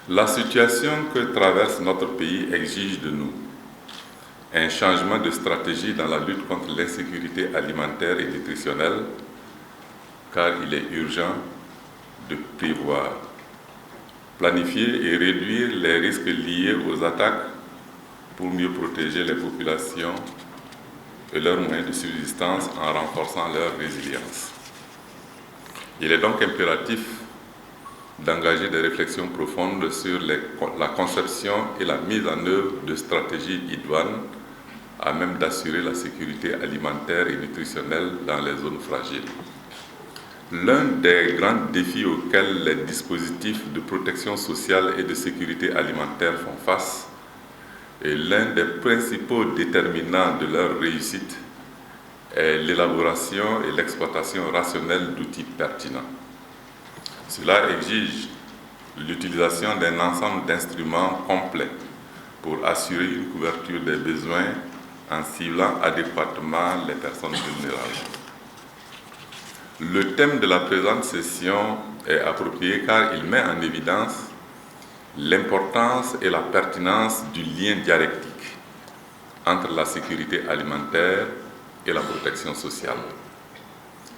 La situation que traverse notre pays exige de nous un changement de stratégie dans la lutte contre l'insécurité alimentaire et nutritionnelle, car il est urgent de prévoir, planifier et réduire les risques liés aux attaques pour mieux protéger les populations et leurs moyens de subsistance en renforçant leur résilience. Il est donc impératif d'engager des réflexions profondes sur la conception et la mise en œuvre de stratégies idoines à même d'assurer la sécurité alimentaire et nutritionnelle dans les zones fragiles. L'un des grands défis auxquels les dispositifs de protection sociale et de sécurité alimentaire font face et l'un des principaux déterminants de leur réussite est l'élaboration et l'exploitation rationnelle d'outils pertinents. Cela exige l'utilisation d'un ensemble d'instruments complets pour assurer une couverture des besoins en ciblant adéquatement les personnes vulnérables. Le thème de la présente session est approprié car il met en évidence l'importance et la pertinence du lien dialectique entre la sécurité alimentaire et la protection sociale.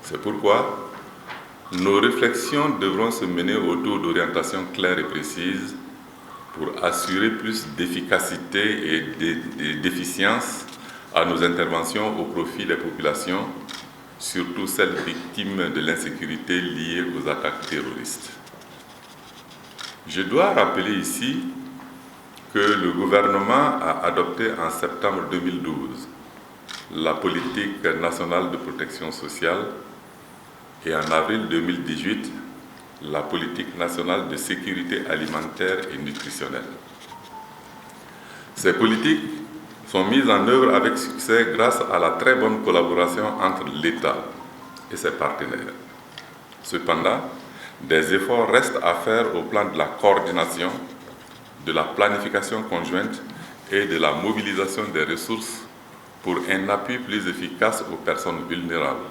C'est pourquoi nos réflexions devront se mener autour d'orientations claires et précises pour assurer plus d'efficacité et d'efficience à nos interventions au profit des populations, surtout celles victimes de l'insécurité liée aux attaques terroristes. Je dois rappeler ici que le gouvernement a adopté en septembre 2012 la politique nationale de protection sociale et en avril 2018 la politique nationale de sécurité alimentaire et nutritionnelle. Ces politiques sont mises en œuvre avec succès grâce à la très bonne collaboration entre l'État et ses partenaires. Cependant, des efforts restent à faire au plan de la coordination, de la planification conjointe et de la mobilisation des ressources pour un appui plus efficace aux personnes vulnérables.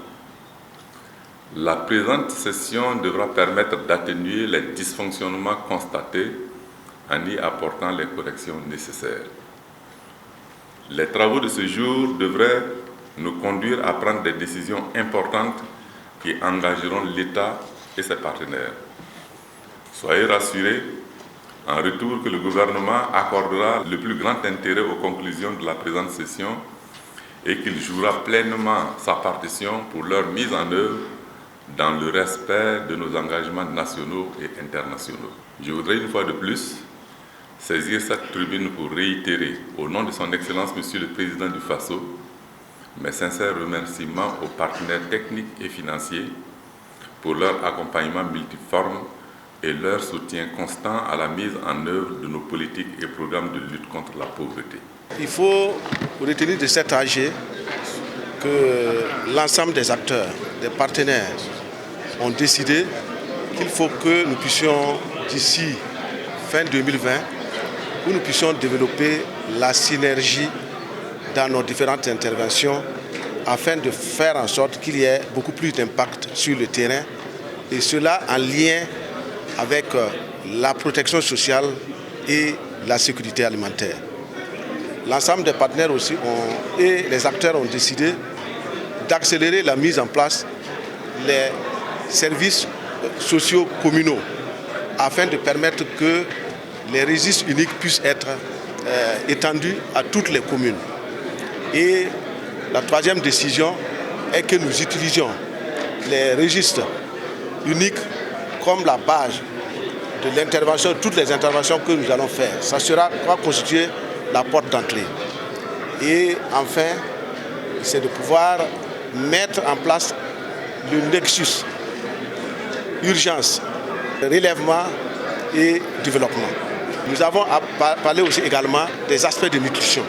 La présente session devra permettre d'atténuer les dysfonctionnements constatés en y apportant les corrections nécessaires. Les travaux de ce jour devraient nous conduire à prendre des décisions importantes qui engageront l'État et ses partenaires. Soyez rassurés, en retour que le gouvernement accordera le plus grand intérêt aux conclusions de la présente session et qu'il jouera pleinement sa partition pour leur mise en œuvre dans le respect de nos engagements nationaux et internationaux. Je voudrais une fois de plus saisir cette tribune pour réitérer, au nom de son Excellence Monsieur le Président du Faso, mes sincères remerciements aux partenaires techniques et financiers pour leur accompagnement multiforme et leur soutien constant à la mise en œuvre de nos politiques et programmes de lutte contre la pauvreté. Il faut retenir de cet AG que l'ensemble des acteurs, des partenaires ont décidé qu'il faut que nous puissions, d'ici fin 2020, que nous puissions développer la synergie dans nos différentes interventions afin de faire en sorte qu'il y ait beaucoup plus d'impact sur le terrain et cela en lien avec la protection sociale et la sécurité alimentaire. L'ensemble des partenaires aussi et les acteurs ont décidé d'accélérer la mise en place des services sociaux communaux afin de permettre que les registres uniques puissent être étendus à toutes les communes. Et la troisième décision est que nous utilisions les registres uniques comme la base de l'intervention, toutes les interventions que nous allons faire. Ça va constituer la porte d'entrée. Et enfin, c'est de pouvoir mettre en place le nexus urgence, relèvement et développement. Nous avons parlé aussi également des aspects de nutrition,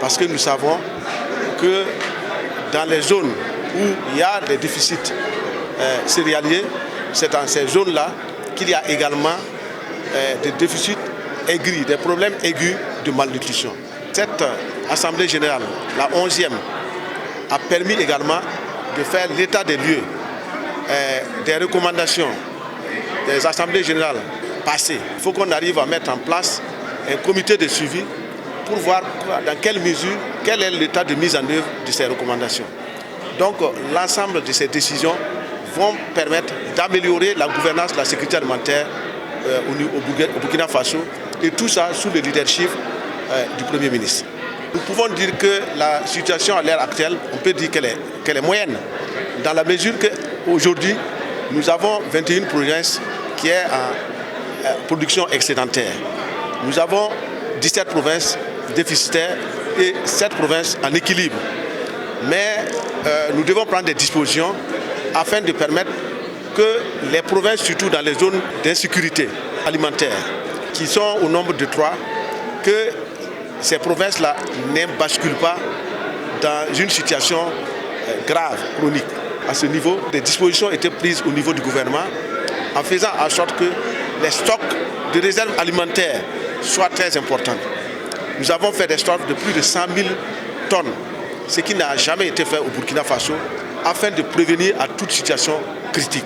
parce que nous savons que dans les zones où il y a des déficits céréaliers, c'est dans ces zones-là qu'il y a également des déficits aigus, des problèmes aigus de malnutrition. Cette Assemblée générale, la 11e, a permis également de faire l'état des lieux, des recommandations des assemblées générales passé. Il faut qu'on arrive à mettre en place un comité de suivi pour voir dans quelle mesure, quel est l'état de mise en œuvre de ces recommandations. Donc l'ensemble de ces décisions vont permettre d'améliorer la gouvernance de la sécurité alimentaire au Burkina Faso, et tout ça sous le leadership du Premier ministre. Nous pouvons dire que la situation à l'heure actuelle, on peut dire qu'elle est moyenne, dans la mesure qu'aujourd'hui, nous avons 21 provinces qui est en production excédentaire. Nous avons 17 provinces déficitaires et 7 provinces en équilibre. Mais nous devons prendre des dispositions afin de permettre que les provinces, surtout dans les zones d'insécurité alimentaire, qui sont au nombre de 3, que ces provinces-là ne basculent pas dans une situation grave, chronique. À ce niveau, des dispositions étaient prises au niveau du gouvernement en faisant en sorte que les stocks de réserves alimentaires soient très importants. Nous avons fait des stocks de plus de 100 000 tonnes, ce qui n'a jamais été fait au Burkina Faso, afin de prévenir à toute situation critique.